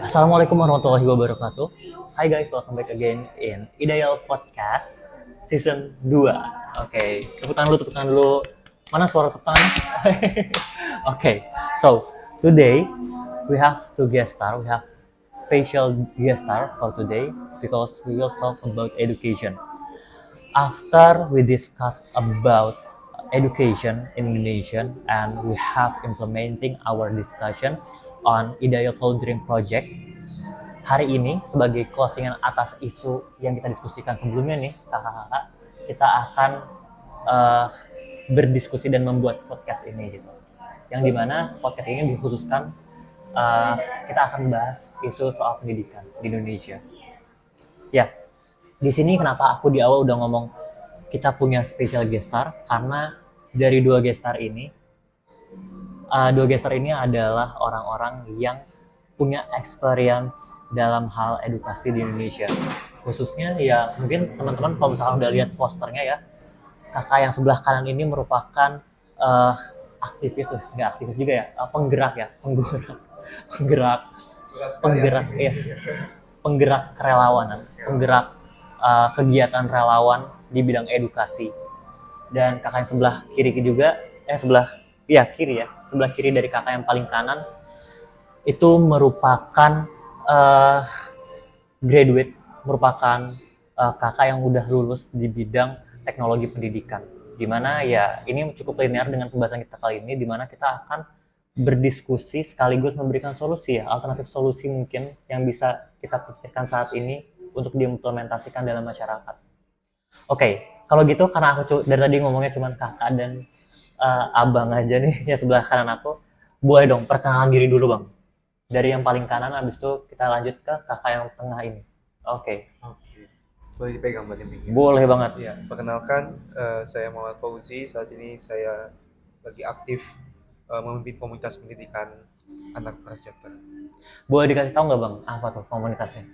Assalamualaikum warahmatullahi wabarakatuh. Hi guys, welcome back again in Ideal Podcast Season 2. Oke, tepuk tangan dulu. Mana suara tepuk tangan? Oke, so today we have two guest star. We have special guest star for today because we will talk about education. After we discuss about education in Indonesia and we have implementing our discussion on Ideal Volunteering Project, hari ini sebagai closingan atas isu yang kita diskusikan sebelumnya nih kakak-kakak, kita akan uh, berdiskusi dan membuat podcast ini gitu, yang dimana podcast ini dikhususkan kita akan bahas isu soal pendidikan di Indonesia. Ya, di sini kenapa aku di awal udah ngomong kita punya special guest star, karena dari dua guest star ini adalah orang-orang yang punya experience dalam hal edukasi di Indonesia. Khususnya ya mungkin teman-teman kalau misalkan udah lihat posternya ya, kakak yang sebelah kanan ini merupakan aktivis juga ya, penggerak kerelawanan, penggerak kegiatan relawan di bidang edukasi. Dan kakak yang sebelah kiri juga, sebelah kiri dari kakak yang paling kanan itu merupakan graduate, merupakan kakak yang udah lulus di bidang teknologi pendidikan. Dimana ya ini cukup linear dengan pembahasan kita kali ini, dimana kita akan berdiskusi sekaligus memberikan solusi ya, alternatif solusi mungkin yang bisa kita pikirkan saat ini untuk diimplementasikan dalam masyarakat. Oke, kalau gitu karena aku dari tadi ngomongnya cuma kakak dan abang aja nih yang sebelah kanan aku, boleh dong perkenalan diri dulu bang. Dari yang paling kanan, habis itu kita lanjut ke kakak yang tengah ini. Oke. Boleh dipegang Mbak Demi? Boleh banget. Ya, perkenalkan saya Muhammad Fauzi. Saat ini saya lagi aktif memimpin komunitas pendidikan anak prasejahtera. Boleh dikasih tahu nggak bang, apa tuh komunitasnya?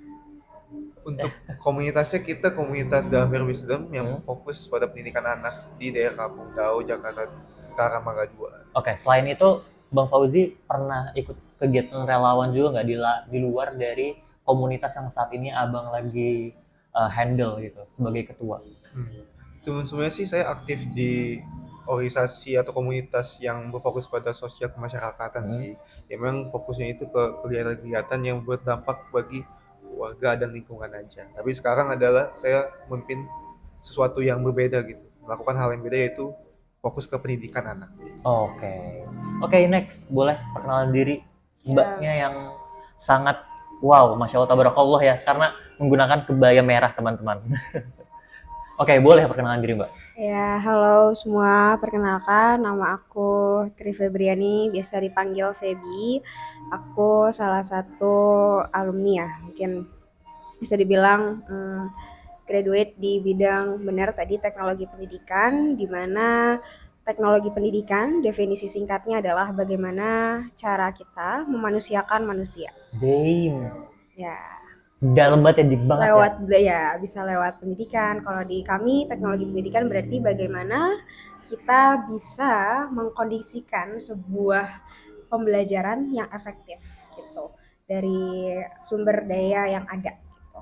Untuk komunitasnya, kita komunitas dalam Wisdom yang fokus pada pendidikan anak di daerah Kampung Dao, Jakarta Utara, Mangga 2. Oke, selain itu Bang Fauzi pernah ikut kegiatan relawan juga nggak di luar dari komunitas yang saat ini abang lagi handle gitu sebagai ketua? Sebenarnya sih saya aktif di organisasi atau komunitas yang berfokus pada sosial kemasyarakatan sih. Ya memang fokusnya itu ke kegiatan-kegiatan yang berdampak bagi warga dan lingkungan aja. Tapi sekarang adalah saya memimpin sesuatu yang berbeda gitu. Melakukan hal yang beda, yaitu fokus ke pendidikan anak. Oke, next. Boleh perkenalan diri mbaknya yang sangat wow, Masya Allah, tabarakallah ya, karena menggunakan kebaya merah teman-teman. Oke, boleh perkenalan diri mbak. Ya, halo semua. Perkenalkan, nama aku Tri Febriani, biasa dipanggil Febi. Aku salah satu alumni ya, mungkin bisa dibilang graduate di bidang benar tadi teknologi pendidikan, di mana teknologi pendidikan definisi singkatnya adalah bagaimana cara kita memanusiakan manusia. Damn. Ya. Dalam banget ya, lewat ya bisa lewat pendidikan. Kalau di kami teknologi pendidikan berarti bagaimana kita bisa mengkondisikan sebuah pembelajaran yang efektif gitu dari sumber daya yang ada gitu.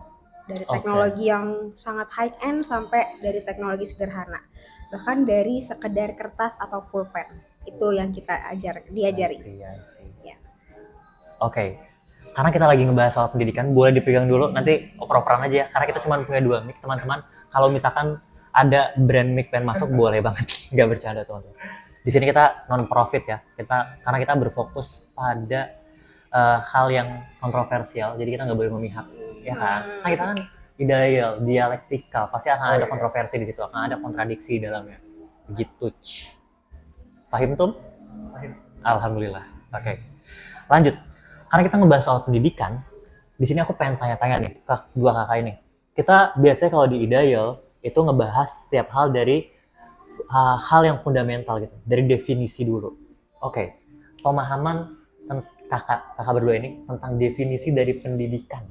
Dari teknologi yang sangat high end sampai dari teknologi sederhana, bahkan dari sekedar kertas atau pulpen, itu yang kita diajari. Ya. Oke. Karena kita lagi ngebahas soal pendidikan, boleh dipegang dulu, nanti oper-operan aja ya, karena kita cuma punya 2 mic teman-teman. Kalau misalkan ada brand mic pengen masuk, boleh banget, nggak bercanda teman-teman. Di sini kita non profit ya, karena kita berfokus pada hal yang kontroversial, jadi kita nggak boleh memihak, ya kan? Nah, kita kan ideal, dialektikal, pasti akan ada kontroversi di situ, akan ada kontradiksi di dalamnya. Begitu. Paham tuh? Paham. Alhamdulillah. Oke. Lanjut. Karena kita ngebahas soal pendidikan, di sini aku pengen tanya-tanya nih ke dua kakak ini. Kita biasanya kalau di Ideal itu ngebahas setiap hal dari hal yang fundamental gitu, dari definisi dulu. Oke, pemahaman kakak berdua ini tentang definisi dari pendidikan.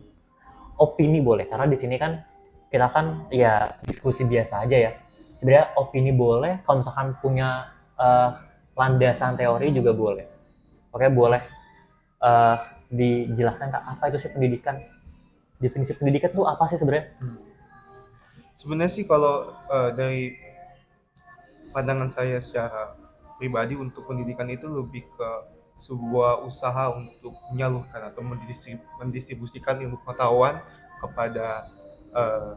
Opini boleh, karena di sini kan kita kan ya diskusi biasa aja ya. Sebenarnya opini boleh, kalau misalkan punya landasan teori juga boleh. Oke, boleh. dijelaskan Kak, apa itu sih pendidikan? Definisi pendidikan tuh apa sih sebenarnya? Sebenarnya sih kalau dari pandangan saya secara pribadi untuk pendidikan itu lebih ke sebuah usaha untuk menyalurkan atau mendistribusikan ilmu pengetahuan kepada eh,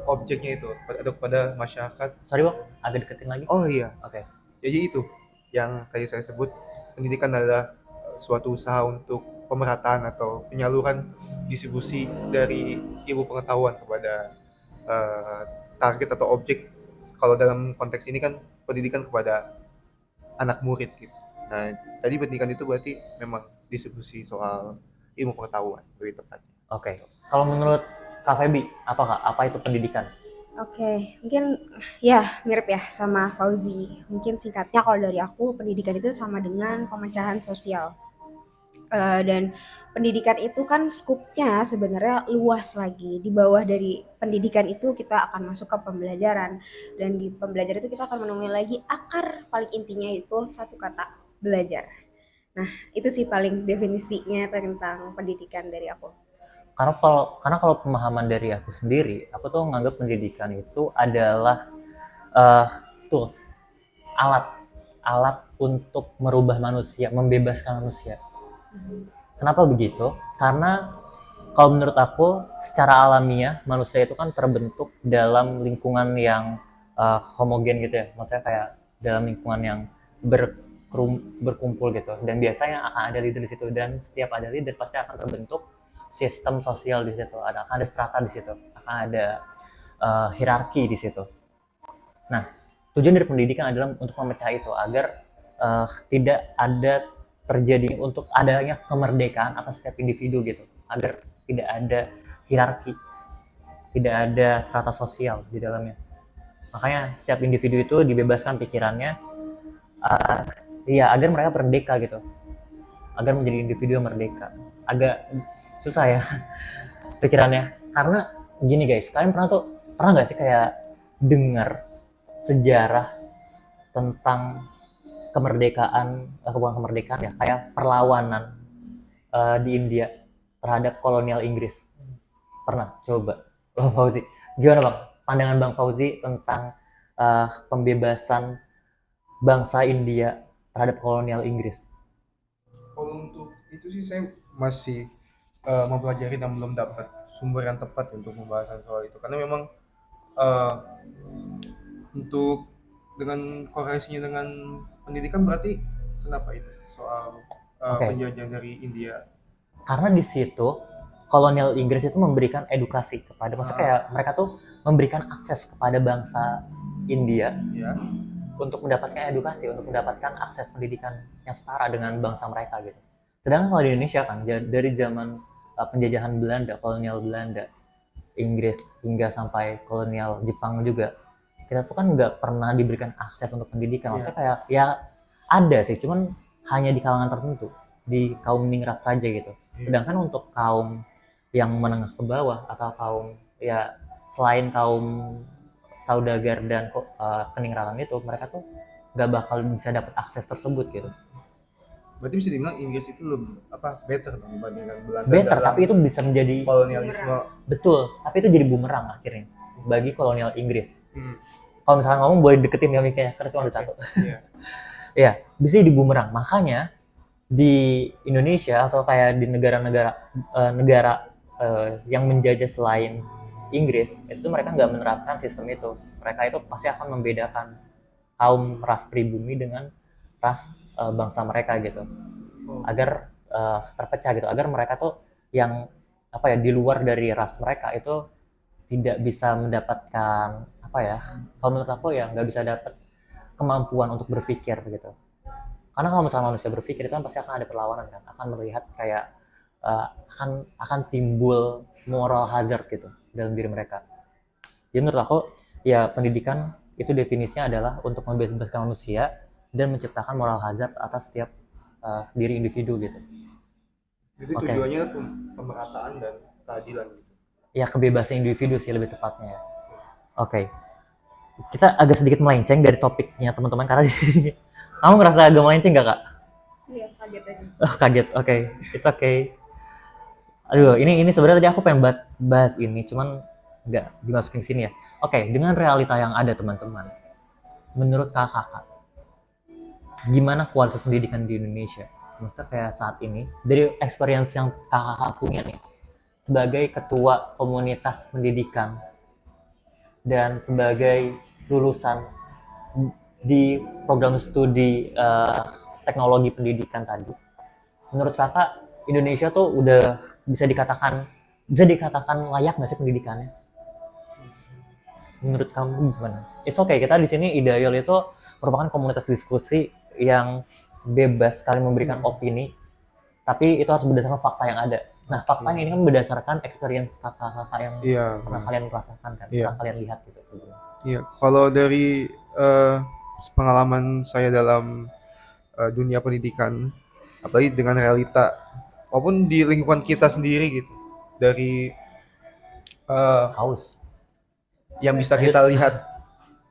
objeknya itu atau kepada masyarakat. Sorry Bang, agak deketin lagi. Oh iya, Oke. jadi itu yang tadi saya sebut, pendidikan adalah suatu usaha untuk pemerataan atau penyaluran distribusi dari ilmu pengetahuan kepada eh, target atau objek. Kalau dalam konteks ini kan pendidikan kepada anak murid gitu. Nah, tadi pendidikan itu berarti memang distribusi soal ilmu pengetahuan lebih tepatnya. Oke. Kalau menurut Kak Feby, apa Kak? Apa itu pendidikan? Oke, mungkin ya mirip ya sama Fauzi. Mungkin singkatnya kalau dari aku, pendidikan itu sama dengan pemecahan sosial. Dan pendidikan itu kan skupnya sebenarnya luas lagi. Di bawah dari pendidikan itu kita akan masuk ke pembelajaran. Dan di pembelajaran itu kita akan menemui lagi akar paling intinya itu satu kata, belajar. Nah, itu sih paling definisinya tentang pendidikan dari aku. Karena kalau pemahaman dari aku sendiri, aku tuh nganggap pendidikan itu adalah tools, alat, alat untuk merubah manusia, membebaskan manusia. Kenapa begitu? Karena kalau menurut aku, secara alamiah manusia itu kan terbentuk dalam lingkungan yang homogen gitu ya. Maksudnya kayak dalam lingkungan yang berkumpul gitu. Dan biasanya akan ada leader di situ, dan setiap ada leader pasti akan terbentuk sistem sosial di situ. Akan ada strata di situ, akan ada hierarki di situ. Nah, tujuan dari pendidikan adalah untuk memecah itu agar tidak ada terjadi untuk adanya kemerdekaan atas setiap individu gitu, agar tidak ada hierarki, tidak ada strata sosial di dalamnya. Makanya setiap individu itu dibebaskan pikirannya, ya agar mereka merdeka gitu, agar menjadi individu yang merdeka. Agak susah ya pikirannya, karena gini guys, kalian pernah nggak sih kayak dengar sejarah tentang kemerdekaan, bukan kemerdekaan ya, kayak perlawanan di India terhadap kolonial Inggris? Pernah? Coba Bang Fauzi, gimana Bang pandangan Bang Fauzi tentang pembebasan bangsa India terhadap kolonial Inggris? Kalau untuk itu sih saya masih mempelajari dan belum dapat sumber yang tepat untuk pembahasan soal itu, karena memang eh, untuk dengan korelasinya dengan pendidikan berarti kenapa itu soal Oke. penjajahan dari India. Karena di situ kolonial Inggris itu memberikan edukasi kepada, maksudnya kayak mereka tuh memberikan akses kepada bangsa India Ya, untuk mendapatkan edukasi, untuk mendapatkan akses pendidikan yang setara dengan bangsa mereka gitu. Sedangkan kalau di Indonesia kan dari zaman penjajahan Belanda, kolonial Belanda, Inggris hingga sampai kolonial Jepang juga, kita tuh kan nggak pernah diberikan akses untuk pendidikan. Maksudnya kayak ya ada sih, cuman hanya di kalangan tertentu, di kaum ningrat saja gitu. Sedangkan untuk kaum yang menengah ke bawah atau kaum ya selain kaum saudagar dan keningratan itu, mereka tuh nggak bakal bisa dapat akses tersebut gitu. berarti bisa dibilang Inggris itu lebih better dong dibandingkan Belanda Better, dalam tapi itu bisa menjadi kolonialisme. betul, tapi itu jadi bumerang akhirnya bagi kolonial Inggris. Hmm, Kalau misalkan ngomong boleh deketin ya mic-nya, karena cuma ada satu. iya. Ya, bisa jadi bumerang. Makanya di Indonesia atau kayak di negara yang menjajah selain Inggris, itu mereka nggak menerapkan sistem itu. Mereka itu pasti akan membedakan kaum ras pribumi dengan ras bangsa mereka gitu, agar terpecah gitu, agar mereka tuh yang di luar dari ras mereka itu tidak bisa mendapatkan kalau menurut aku ya nggak bisa dapat kemampuan untuk berpikir gitu. Karena kalau misalnya manusia berpikir itu kan pasti akan ada perlawanan kan, akan melihat kayak akan timbul moral hazard gitu dalam diri mereka. Jadi menurut aku ya pendidikan itu definisinya adalah untuk membebaskan manusia dan menciptakan moral hazard atas setiap diri individu gitu. Jadi tujuannya pemerataan dan keadilan gitu. Ya kebebasan individu sih lebih tepatnya. Oke. Kita agak sedikit melenceng dari topiknya teman-teman, karena di sini kamu ngerasa agak melenceng nggak Kak? Iya, kaget aja. Kaget, oke, it's okay. Aduh, ini sebenarnya tadi aku pengen bahas ini, cuman nggak dimasukin sini ya. Oke, dengan realita yang ada teman-teman, menurut kakak, gimana kualitas pendidikan di Indonesia? Maksudnya kayak saat ini, dari experience yang kakak punya nih, sebagai ketua komunitas pendidikan dan sebagai lulusan di program studi teknologi pendidikan tadi, menurut kakak Indonesia tuh udah bisa dikatakan layak nggak sih pendidikannya? Menurut kamu gimana? It's okay, kita di sini Ideal itu merupakan komunitas diskusi yang bebas sekali memberikan opini, tapi itu harus berdasarkan fakta yang ada. Nah, faktanya ini kan berdasarkan experience kakak-kakak yang Iya. pernah kalian rasakan kan, Iya. pernah kalian lihat gitu. Iya, kalau dari pengalaman saya dalam dunia pendidikan, apalagi dengan realita, maupun di lingkungan kita sendiri gitu, dari Haus. yang bisa kita lihat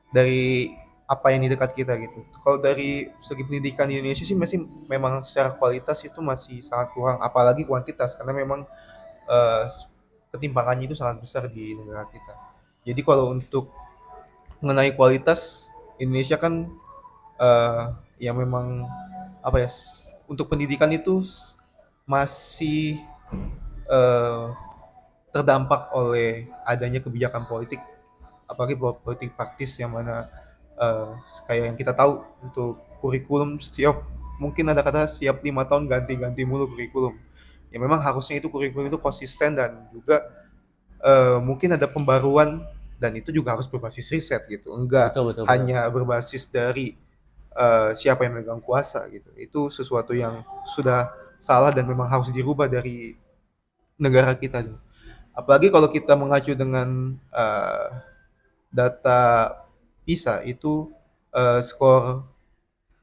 dari apa yang di dekat kita gitu. Kalau dari segi pendidikan di Indonesia sih masih memang secara kualitas itu masih sangat kurang, apalagi kuantitas, karena memang eh, ketimpangannya itu sangat besar di negara kita. Jadi kalau untuk mengenai kualitas, Indonesia kan yang memang apa ya, untuk pendidikan itu masih eh, terdampak oleh adanya kebijakan politik, apalagi politik praktis yang mana eh, kayak yang kita tahu untuk kurikulum mungkin ada kata setiap 5 tahun ganti-ganti mulu kurikulum. Ya memang harusnya itu kurikulum itu konsisten dan juga mungkin ada pembaruan, dan itu juga harus berbasis riset gitu, enggak Betul. hanya berbasis dari siapa yang memegang kuasa gitu. Itu sesuatu yang sudah salah dan memang harus dirubah dari negara kita tuh. Apalagi kalau kita mengacu dengan data PISA itu skor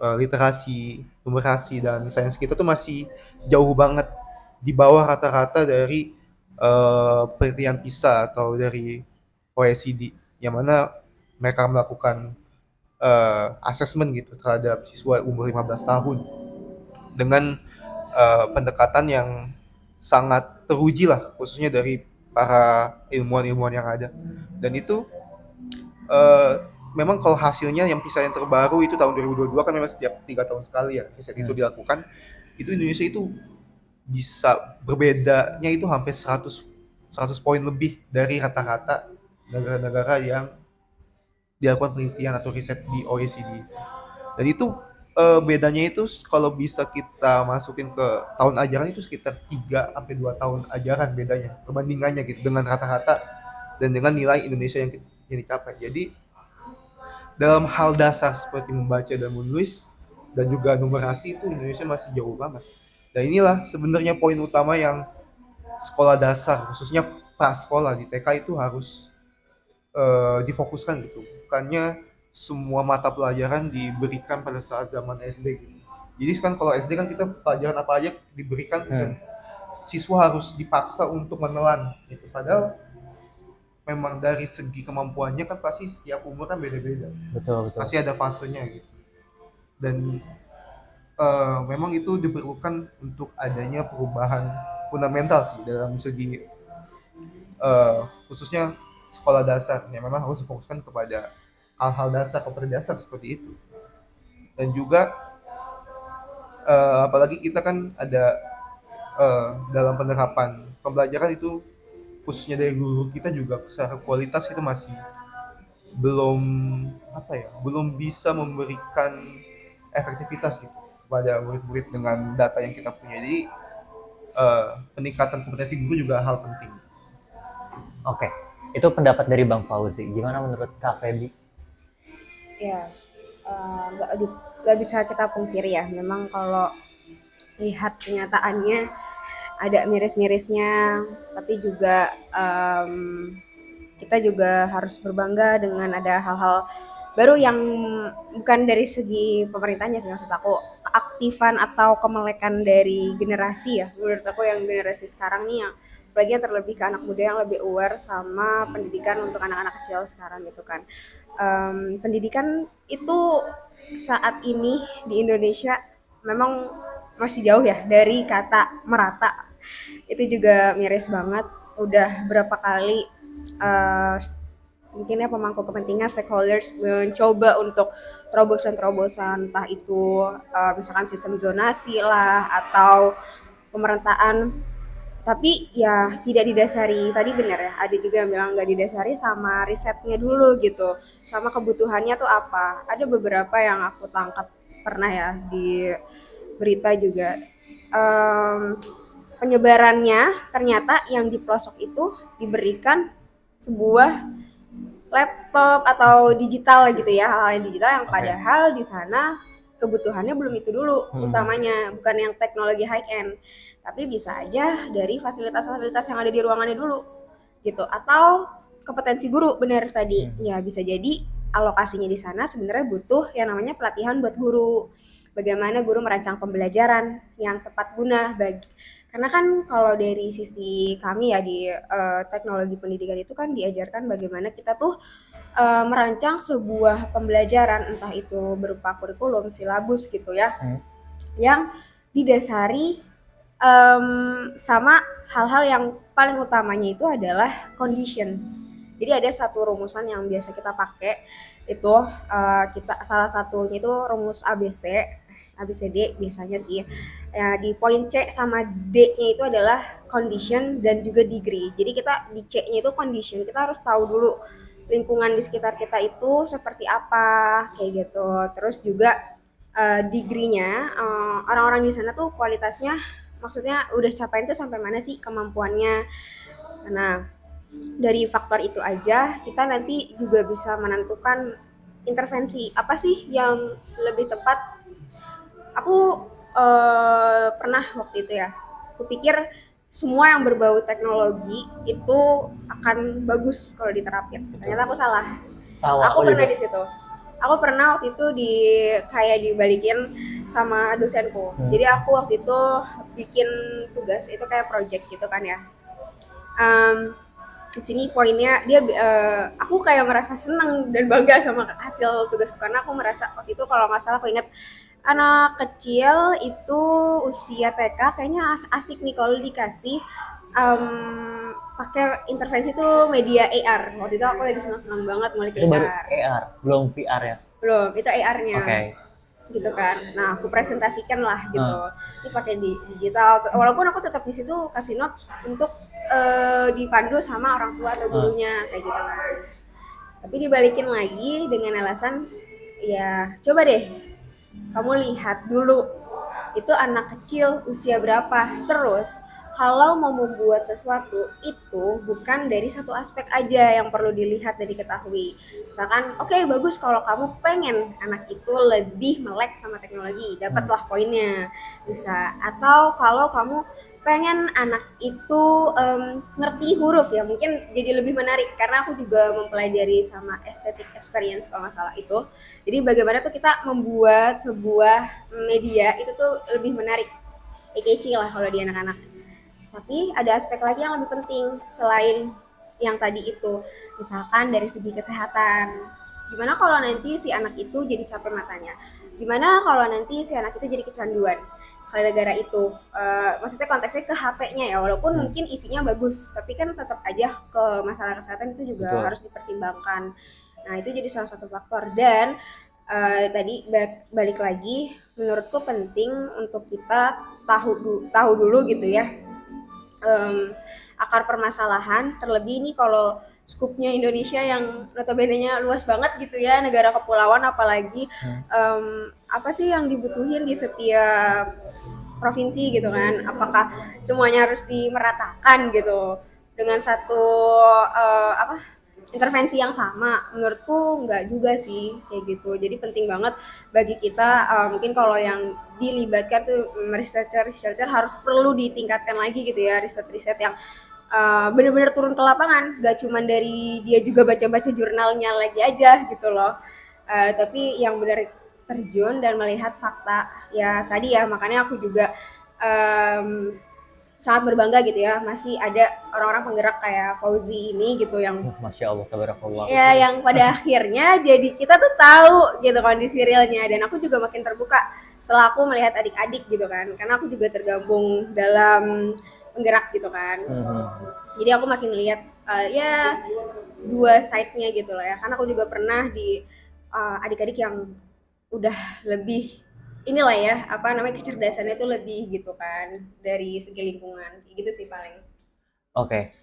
literasi, numerasi dan sains kita tuh masih jauh banget di bawah rata-rata dari penelitian PISA atau dari OECD, yang mana mereka melakukan assessment gitu terhadap siswa umur 15 tahun dengan pendekatan yang sangat teruji lah, khususnya dari para ilmuwan-ilmuwan yang ada. Dan itu memang kalau hasilnya yang PISA yang terbaru itu tahun 2022, kan memang setiap 3 tahun sekali ya riset itu dilakukan. Itu Indonesia itu bisa berbedanya itu hampir 100 poin lebih dari rata-rata negara-negara yang dilakukan penelitian atau riset di OECD. Dan itu bedanya itu kalau bisa kita masukin ke tahun ajaran itu sekitar 3 sampai 2 tahun ajaran bedanya, perbandingannya gitu dengan rata-rata dan dengan nilai Indonesia yang dicapai. Jadi dalam hal dasar seperti membaca dan menulis dan juga numerasi itu Indonesia masih jauh banget. Dan inilah sebenarnya poin utama yang sekolah dasar, khususnya prasekolah di TK itu harus difokuskan gitu. Bukannya semua mata pelajaran diberikan pada saat zaman SD gitu. Jadi kan kalau SD kan kita pelajaran apa aja diberikan dan siswa harus dipaksa untuk menelan gitu. Padahal memang dari segi kemampuannya kan pasti setiap umur kan beda-beda. Betul. Pasti ada fasenya gitu. Dan memang itu diperlukan untuk adanya perubahan fundamental sih dalam segi khususnya sekolah dasar yang memang harus difokuskan kepada hal-hal dasar, kepada dasar seperti itu. Dan juga apalagi kita kan ada dalam penerapan pembelajaran itu, khususnya dari guru kita juga secara kualitas itu masih belum bisa memberikan efektivitas gitu kepada murid-murid dengan data yang kita punya. Jadi peningkatan kompetensi guru juga hal penting. Oke, itu pendapat dari Bang Fauzi. Gimana menurut Kak Feby? Ya, nggak bisa kita pungkiri ya. Memang kalau lihat kenyataannya ada miris-mirisnya, tapi juga kita juga harus berbangga dengan ada hal-hal baru yang bukan dari segi pemerintahnya sih, maksud aku keaktifan atau kemelekan dari generasi ya, menurut aku yang generasi sekarang nih yang apalagi yang terlebih ke anak muda yang lebih aware sama pendidikan untuk anak-anak kecil sekarang gitu kan. Pendidikan itu saat ini di Indonesia memang masih jauh ya dari kata merata. Itu juga miris banget. Udah berapa kali uh, mungkin ya pemangku kepentingan stakeholders mencoba untuk terobosan-terobosan, entah itu misalkan sistem zonasi lah atau pemerataan, tapi ya tidak didasari, tadi benar ya, ada juga yang bilang nggak didasari sama risetnya dulu gitu, sama kebutuhannya tuh apa. Ada beberapa yang aku tangkap pernah ya di berita juga, um, penyebarannya ternyata yang di pelosok itu diberikan sebuah laptop atau digital gitu ya, hal-hal yang digital yang padahal di sana kebutuhannya belum itu dulu utamanya, bukan yang teknologi high end, tapi bisa aja dari fasilitas-fasilitas yang ada di ruangannya dulu gitu, atau kompetensi guru. Benar tadi ya, bisa jadi alokasinya di sana sebenarnya butuh yang namanya pelatihan buat guru, bagaimana guru merancang pembelajaran yang tepat guna bagi, karena kan kalau dari sisi kami ya di teknologi pendidikan itu kan diajarkan bagaimana kita tuh merancang sebuah pembelajaran, entah itu berupa kurikulum, silabus gitu ya, yang didasari sama hal-hal yang paling utamanya itu adalah condition. Jadi ada satu rumusan yang biasa kita pakai itu, kita salah satunya itu rumus ABC, ABCD biasanya sih. Ya, di poin C sama D-nya itu adalah condition dan juga degree. Jadi kita di C-nya itu condition, kita harus tahu dulu lingkungan di sekitar kita itu seperti apa kayak gitu. Terus juga degree-nya, orang-orang di sana tuh kualitasnya, maksudnya udah capain tuh sampai mana sih kemampuannya. Nah, dari faktor itu aja kita nanti juga bisa menentukan intervensi apa sih yang lebih tepat. Aku pernah waktu itu ya, aku pikir semua yang berbau teknologi itu akan bagus kalau diterapin. Ternyata aku salah. Aku pernah di situ. Aku pernah waktu itu kayak dibalikin sama dosenku. Jadi aku waktu itu bikin tugas itu kayak project gitu kan ya. Di sini poinnya dia, aku kayak merasa senang dan bangga sama hasil tugasku, karena aku merasa waktu itu kalau nggak salah aku ingat anak kecil itu usia TK kayaknya asik nih kalau dikasih pakai intervensi tuh media AR. Waktu itu aku lagi senang-senang banget ngulik AR. Itu baru AR, belum VR ya? Belum, itu AR-nya. Okay. Gitu kan. Nah, aku presentasikan lah gitu. Ini pakai di digital. Walaupun aku tetap di situ kasih notes untuk dipandu sama orang tua atau gurunya kayak gitu kan. Tapi dibalikin lagi dengan alasan ya coba deh kamu lihat dulu itu anak kecil usia berapa. Terus kalau mau membuat sesuatu itu bukan dari satu aspek aja yang perlu dilihat dan diketahui. Misalkan oke, bagus kalau kamu pengen anak itu lebih melek sama teknologi, dapatlah poinnya bisa. Atau kalau kamu pengen anak itu ngerti huruf ya, mungkin jadi lebih menarik, karena aku juga mempelajari sama aesthetic experience kalau nggak salah itu. Jadi bagaimana tuh kita membuat sebuah media itu tuh lebih menarik, eye-catchy lah kalau di anak-anak. Tapi ada aspek lagi yang lebih penting selain yang tadi itu, misalkan dari segi kesehatan. Gimana kalau nanti si anak itu jadi capek matanya? Gimana kalau nanti si anak itu jadi kecanduan? Gara-gara itu, maksudnya konteksnya ke HP-nya ya, walaupun mungkin isinya bagus, tapi kan tetap aja ke masalah kesehatan itu juga harus dipertimbangkan. Nah itu jadi salah satu faktor. Dan tadi balik lagi, menurutku penting untuk kita tahu dulu gitu ya, akar permasalahan. Terlebih ini kalau skupnya Indonesia yang notabene-nya luas banget gitu ya, negara kepulauan apalagi, apa sih yang dibutuhin di setiap provinsi gitu kan, apakah semuanya harus dimeratakan gitu dengan satu intervensi yang sama? Menurutku enggak juga sih kayak gitu. Jadi penting banget bagi kita, mungkin kalau yang dilibatkan tuh researcher harus perlu ditingkatkan lagi gitu ya, riset yang benar-benar turun ke lapangan, gak cuma dari dia juga baca-baca jurnalnya lagi aja gitu loh, tapi yang benar terjun dan melihat fakta ya tadi ya. Makanya aku juga sangat berbangga gitu ya, masih ada orang-orang penggerak kayak Fauzi ini gitu yang Masya Allah, tabarakallah. Ya, yang pada akhirnya jadi kita tuh tahu gitu kondisi realnya, dan aku juga makin terbuka setelah aku melihat adik-adik gitu kan, karena aku juga tergabung dalam penggerak gitu kan. Jadi aku makin lihat ya dua side-nya gitu loh ya, karena aku juga pernah di adik-adik yang udah lebih inilah ya, apa namanya, kecerdasannya itu lebih gitu kan dari segi lingkungan, kayak gitu sih paling. Oke.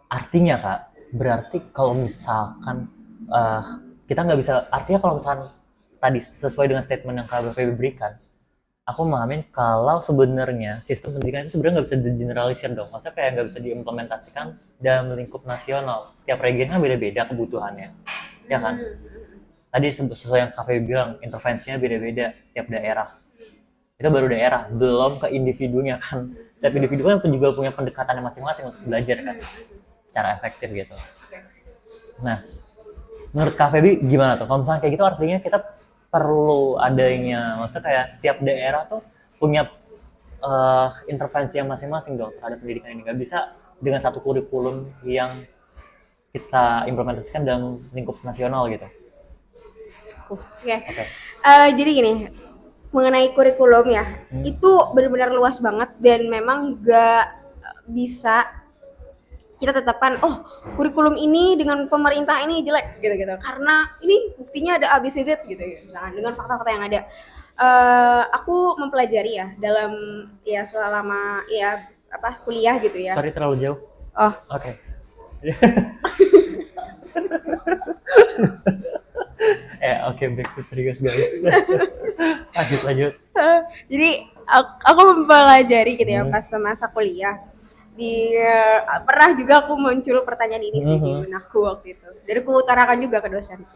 Artinya Kak, berarti kalau misalkan eh, kita nggak bisa, artinya kalau misalkan tadi sesuai dengan statement yang Kak Feby berikan, aku memahamin kalau sebenarnya sistem pendidikan itu sebenarnya nggak bisa digeneralisir dong. Maksudnya kayak nggak bisa diimplementasikan dalam lingkup nasional. Setiap region kan beda-beda kebutuhannya, ya kan? Tadi sesuai yang Kak Feby bilang, intervensinya beda-beda tiap daerah. Itu baru daerah, belum ke individunya kan. Setiap individu kan juga punya pendekatannya masing-masing untuk belajar kan, secara efektif gitu. Nah, menurut Kak Feby gimana tuh? Kalau misalnya kayak gitu artinya kita perlu adanya, maksudnya kayak setiap daerah tuh punya intervensi yang masing-masing dong terhadap pendidikan ini. Nggak bisa dengan satu kurikulum yang kita implementasikan dalam lingkup nasional gitu. Oke. Oke. Jadi gini, mengenai kurikulum ya, itu benar-benar luas banget dan memang nggak bisa kita tetapkan, oh kurikulum ini dengan pemerintah ini jelek gitu-gitu, karena ini buktinya ada A B C Z gitu ya, misalkan dengan fakta-fakta yang ada. Aku mempelajari ya dalam ya selama ya apa kuliah gitu ya. Sorry terlalu jauh. Oh, Oke. Oke, back to serius guys. lanjut. jadi aku mempelajari gitu ya pas masa kuliah. Pernah juga aku muncul pertanyaan ini sih di benakku waktu itu. Jadi aku utarakan juga ke dosenku.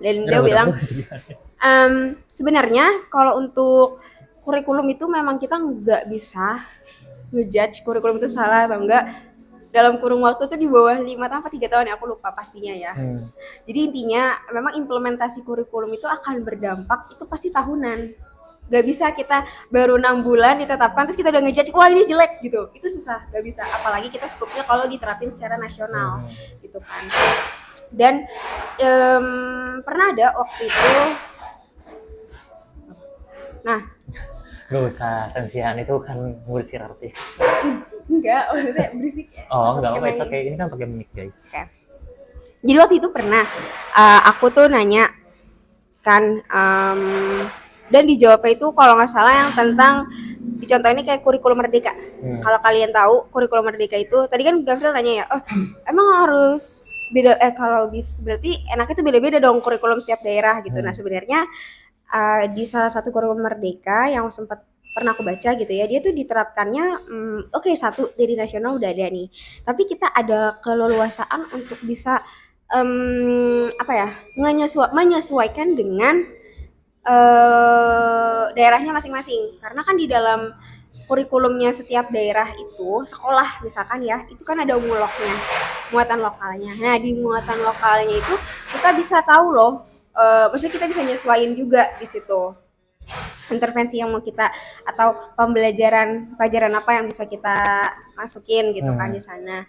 Dan dia bilang, sebenarnya kalau untuk kurikulum itu memang kita nggak bisa ngejudge kurikulum itu salah atau enggak dalam kurung waktu itu di bawah 5 tahun atau 3 tahun ya, aku lupa pastinya ya. Jadi intinya memang implementasi kurikulum itu akan berdampak itu pasti tahunan. Gak bisa kita baru 6 bulan ditetapkan terus kita udah ngejudge wah ini jelek gitu, itu susah, gak bisa, apalagi kita skupnya kalau diterapin secara nasional gitu kan. Dan pernah ada waktu itu, nah Gak usah sensihan, itu kan ngurusin arti. enggak, maksudnya berisik ya. Oh enggak apa-apa, it's okay. Ini kan pakai mic guys. Okay. Jadi waktu itu pernah aku tuh nanya kan, dan dijawabnya itu kalau nggak salah yang tentang dicontoh ini kayak kurikulum merdeka. Kalau kalian tahu kurikulum merdeka itu, tadi kan Gavril nanya ya, oh emang harus beda, kalau bisa berarti enaknya tuh beda-beda dong kurikulum setiap daerah gitu. Nah sebenarnya di salah satu kurikulum merdeka yang sempat pernah aku baca gitu ya, dia tuh diterapkannya oke, satu dari nasional udah ada nih, tapi kita ada keleluasaan untuk bisa apa ya, menyesuaikan dengan daerahnya masing-masing, karena kan di dalam kurikulumnya setiap daerah itu, sekolah misalkan ya, itu kan ada muloknya, muatan lokalnya. Nah di muatan lokalnya itu kita bisa tahu loh, maksudnya kita bisa nyesuaiin juga di situ intervensi yang mau kita atau pelajaran apa yang bisa kita masukin gitu kan di sana.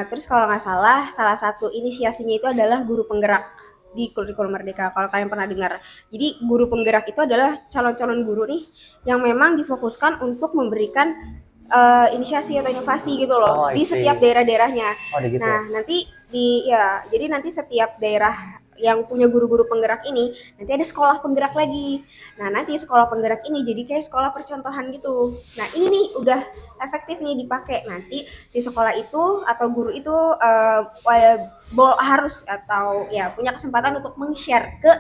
Terus kalau nggak salah satu inisiasinya itu adalah guru penggerak di kurikulum merdeka, kalau kalian pernah dengar. Jadi guru penggerak itu adalah calon-calon guru nih yang memang difokuskan untuk memberikan inisiasi atau inovasi gitu loh di setiap daerah-daerahnya. Nah nanti jadi nanti setiap daerah yang punya guru-guru penggerak ini nanti ada sekolah penggerak lagi. Nah nanti sekolah penggerak ini jadi kayak sekolah percontohan gitu. Nah ini nih udah efektif nih dipakai, nanti si sekolah itu atau guru itu harus atau ya punya kesempatan untuk meng-share ke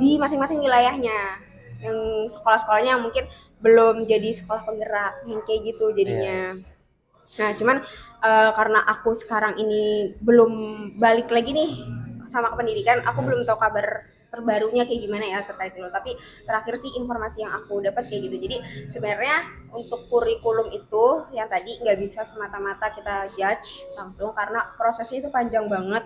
di masing-masing wilayahnya, yang sekolah-sekolahnya yang mungkin belum jadi sekolah penggerak yang kayak gitu jadinya. Nah cuman karena aku sekarang ini belum balik lagi nih sama kependidikan, aku belum tahu kabar terbarunya kayak gimana ya terkait itu. Tapi terakhir sih informasi yang aku dapat kayak gitu. Jadi sebenarnya untuk kurikulum itu yang tadi nggak bisa semata-mata kita judge langsung, karena prosesnya itu panjang banget.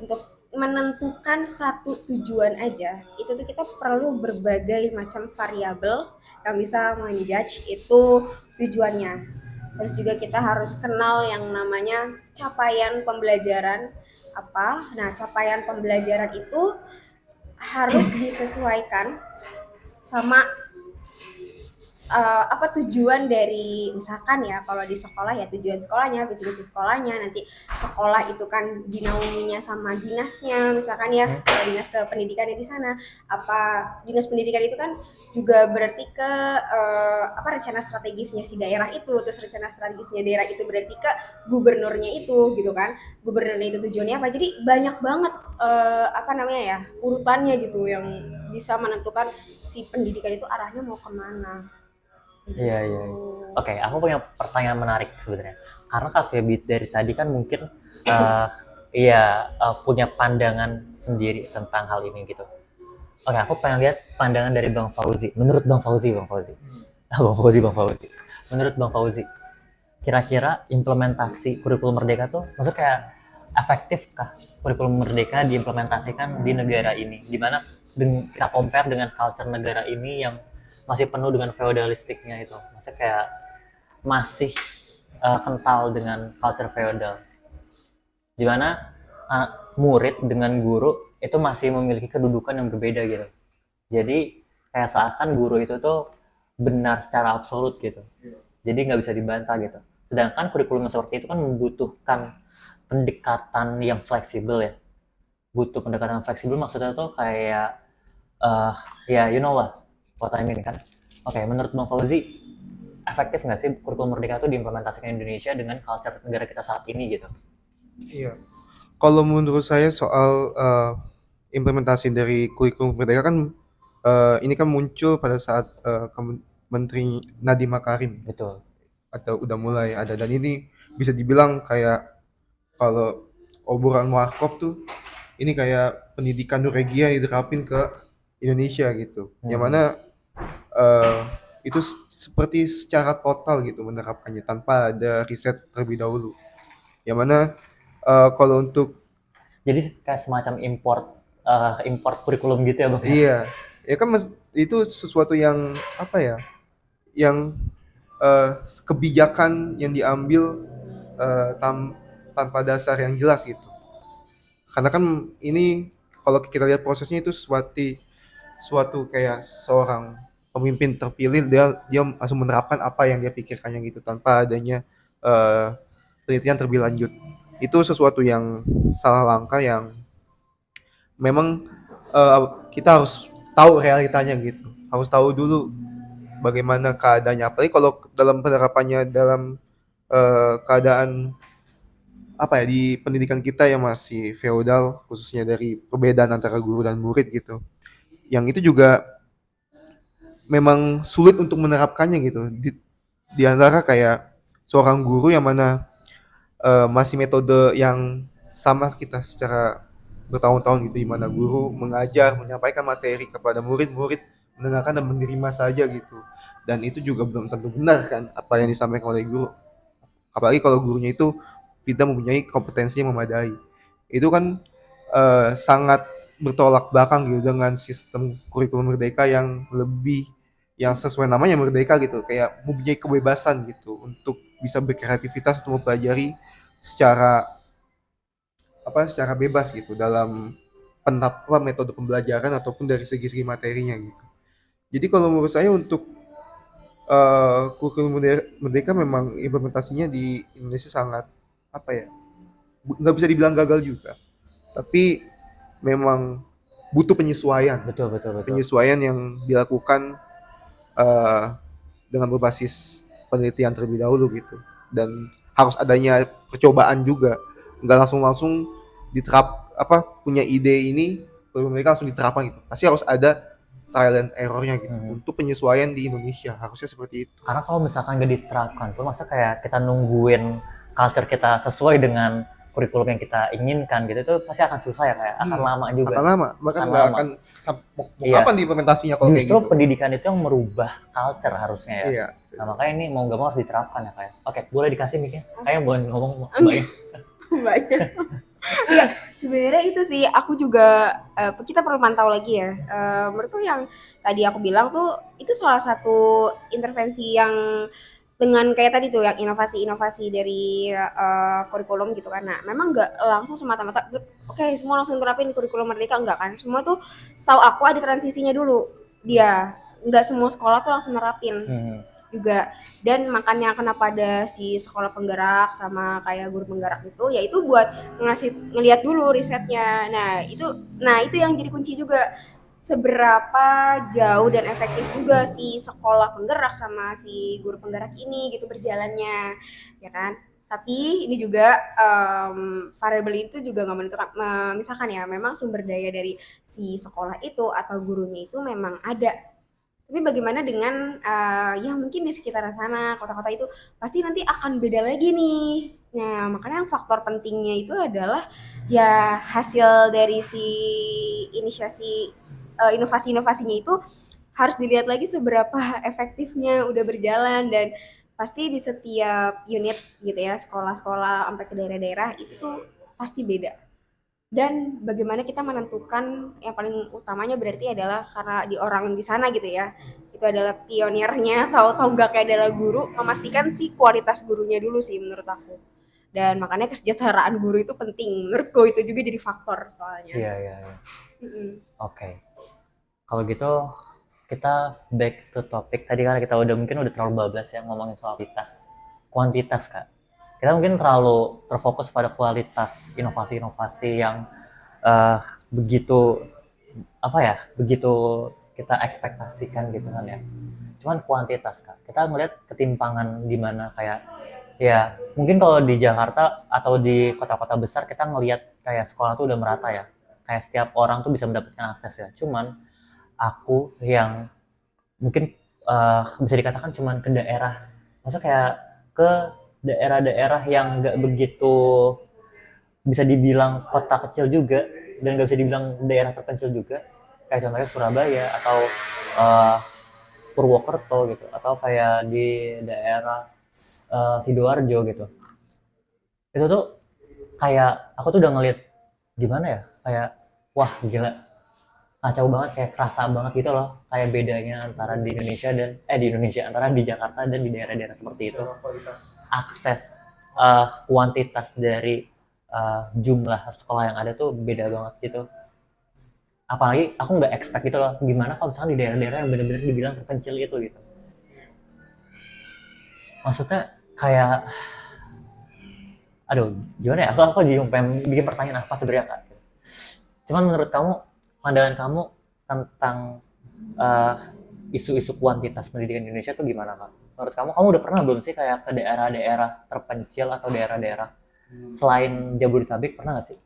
Untuk menentukan satu tujuan aja itu tuh kita perlu berbagai macam variabel yang bisa menjudge itu tujuannya. Terus juga kita harus kenal yang namanya capaian pembelajaran apa. Nah capaian pembelajaran itu harus disesuaikan sama apa tujuan dari misalkan ya kalau di sekolah ya tujuan sekolahnya, visi misi sekolahnya, nanti sekolah itu kan dinaunginya sama dinasnya misalkan ya, dinas pendidikannya di sana, apa dinas pendidikan itu kan juga berarti ke apa rencana strategisnya si daerah itu, terus rencana strategisnya daerah itu berarti ke gubernurnya itu gitu kan, gubernurnya itu tujuannya apa, jadi banyak banget apa namanya ya urutannya gitu yang bisa menentukan si pendidikan itu arahnya mau kemana. Iya, iya. Oke, aku punya pertanyaan menarik sebenarnya. Karena Kak Feby dari tadi kan mungkin eh punya pandangan sendiri tentang hal ini gitu. Oke, aku pengen lihat pandangan dari Bang Fauzi. Menurut Bang Fauzi. Bang Fauzi. Menurut Bang Fauzi, kira-kira implementasi kurikulum merdeka tuh maksudnya kayak efektifkah kurikulum merdeka diimplementasikan di negara ini, dimana kita compare dengan culture negara ini yang masih penuh dengan feodalistiknya itu, maksudnya kayak masih kental dengan culture feodal, dimana murid dengan guru itu masih memiliki kedudukan yang berbeda gitu. Jadi kayak seakan guru itu tuh benar secara absolut gitu, jadi nggak bisa dibantah gitu. Sedangkan kurikulum seperti itu kan membutuhkan pendekatan yang fleksibel ya. Butuh pendekatan fleksibel maksudnya tuh kayak ya you know lah what I mean kan. Oke, menurut Bang Fauzi, efektif nggak sih kurikulum merdeka itu diimplementasikan Indonesia dengan culture negara kita saat ini gitu? Iya. Kalau menurut saya soal implementasi dari kurikulum merdeka kan ini kan muncul pada saat Menteri Nadiem Makarim Betul. atau udah mulai ada, dan ini bisa dibilang kayak kalau obrolan warkop tuh ini kayak pendidikan Norwegia yang diterapin ke Indonesia gitu. Yang mana itu seperti secara total gitu menerapkannya tanpa ada riset terlebih dahulu. Yang mana kalau untuk Jadi kayak semacam import kurikulum gitu ya Bang? iya, ya kan itu sesuatu yang apa ya? Yang kebijakan yang diambil tanpa dasar yang jelas gitu. Karena kan ini kalau kita lihat prosesnya itu suatu kayak seorang pemimpin terpilih, dia langsung menerapkan apa yang dia pikirkannya gitu tanpa adanya penelitian terlebih lanjut. Itu sesuatu yang salah langkah yang memang kita harus tahu realitanya gitu. Harus tahu dulu bagaimana keadaannya. Apalagi kalau dalam penerapannya dalam keadaan apa ya di pendidikan kita yang masih feodal, khususnya dari perbedaan antara guru dan murid gitu. Yang itu juga memang sulit untuk menerapkannya gitu. Di antara kayak seorang guru yang mana masih metode yang sama kita secara bertahun-tahun gitu, di mana guru mengajar, menyampaikan materi kepada murid-murid, mendengarkan dan menerima saja gitu. Dan itu juga belum tentu benar kan apa yang disampaikan oleh guru. Apalagi kalau gurunya itu tidak mempunyai kompetensi yang memadai. Itu kan sangat bertolak belakang gitu dengan sistem kurikulum merdeka yang lebih yang sesuai namanya merdeka gitu, kayak mempunyai kebebasan gitu untuk bisa berkreativitas atau mempelajari secara secara bebas gitu dalam metode pembelajaran ataupun dari segi-segi materinya gitu. Jadi kalau menurut saya untuk kurikulum merdeka memang implementasinya di Indonesia sangat apa ya, nggak bisa dibilang gagal juga, tapi memang butuh penyesuaian. Betul. Penyesuaian yang dilakukan eh, dengan berbasis penelitian terlebih dahulu gitu, dan harus adanya percobaan juga, nggak langsung punya ide ini mereka langsung diterapkan gitu, pasti harus ada trial and errornya gitu untuk penyesuaian di Indonesia, harusnya seperti itu. Karena kalau misalkan gak diterapkan pun masa kayak kita nungguin culture kita sesuai dengan kurikulum yang kita inginkan gitu, itu pasti akan susah ya, kayak akan lama juga. Akan lama, bahkan nggak akan kapan diimplementasinya kalau kayak Justru gitu. pendidikan itu yang merubah culture harusnya ya. Iya. Nah, makanya ini mau gak mau harus diterapkan ya kayak. Oke, boleh dikasih mic-nya. Kayaknya boleh ngomong Mbak. Banyak. Iya, sebenarnya itu sih aku juga kita perlu mantau lagi ya. Menurutku yang tadi aku bilang tuh itu salah satu intervensi yang dengan kayak tadi tuh yang inovasi-inovasi dari kurikulum gitu kan. Nah, memang nggak langsung semata-mata oke, semua langsung terapin di kurikulum merdeka, enggak kan. Semua tuh setahu aku ada transisinya dulu. Dia nggak semua sekolah tuh langsung nerapin juga. Dan makanya kenapa ada si sekolah penggerak sama kayak guru penggerak itu, yaitu buat ngelihat dulu risetnya. Nah itu yang jadi kunci juga, seberapa jauh dan efektif juga si sekolah penggerak sama si guru penggerak ini gitu berjalannya, ya kan. Tapi ini juga variabel itu juga nggak menentukan. Misalkan ya, memang sumber daya dari si sekolah itu atau gurunya itu memang ada, tapi bagaimana dengan yang mungkin di sekitaran sana, kota-kota itu pasti nanti akan beda lagi nih. Nah, makanya yang faktor pentingnya itu adalah ya hasil dari si inisiasi inovasi-inovasinya itu harus dilihat lagi seberapa efektifnya udah berjalan. Dan pasti di setiap unit gitu ya, sekolah-sekolah sampai ke daerah-daerah itu tuh pasti beda. Dan bagaimana kita menentukan, yang paling utamanya berarti adalah karena di orang di sana gitu ya, itu adalah pionirnya atau tonggaknya adalah guru, memastikan si kualitas gurunya dulu sih menurut aku. Dan makanya kesejahteraan guru itu penting menurutku, itu juga jadi faktor soalnya. Iya. Oke. Kalau gitu kita back to topic. Tadi kan kita mungkin udah terlalu bablas ya ngomongin soal kuantitas Kak. Kita mungkin terlalu terfokus pada kualitas inovasi-inovasi yang begitu kita ekspektasikan gitu kan ya. Cuman kuantitas Kak, kita ngeliat ketimpangan di mana kayak ya mungkin kalau di Jakarta atau di kota-kota besar kita ngelihat kayak sekolah tuh udah merata ya, kayak setiap orang tuh bisa mendapatkan akses ya. Cuman aku yang mungkin bisa dikatakan cuman ke daerah, maksudnya kayak ke daerah-daerah yang nggak begitu bisa dibilang kota kecil juga dan nggak bisa dibilang daerah terpencil juga, kayak contohnya Surabaya atau Purwokerto gitu, atau kayak di daerah Sidoarjo gitu. Itu tuh kayak aku tuh udah ngeliat gimana ya, kayak wah gila, kacau banget, kayak kerasa banget gitu loh kayak bedanya antara di Indonesia antara di Jakarta dan di daerah-daerah seperti itu. Akses kuantitas dari jumlah sekolah yang ada tuh beda banget gitu. Apalagi aku nggak expect gitu loh, gimana kalau misalnya di daerah-daerah yang benar-benar dibilang terpencil itu gitu. Maksudnya kayak aduh gimana ya, aku bingung pengen bikin pertanyaan apa sebenarnya Kak. Cuman menurut kamu, pandangan kamu tentang isu-isu kuantitas pendidikan di Indonesia tuh gimana Kak? Menurut kamu udah pernah belum sih kayak ke daerah-daerah terpencil atau daerah-daerah selain Jabodetabek, pernah nggak sih?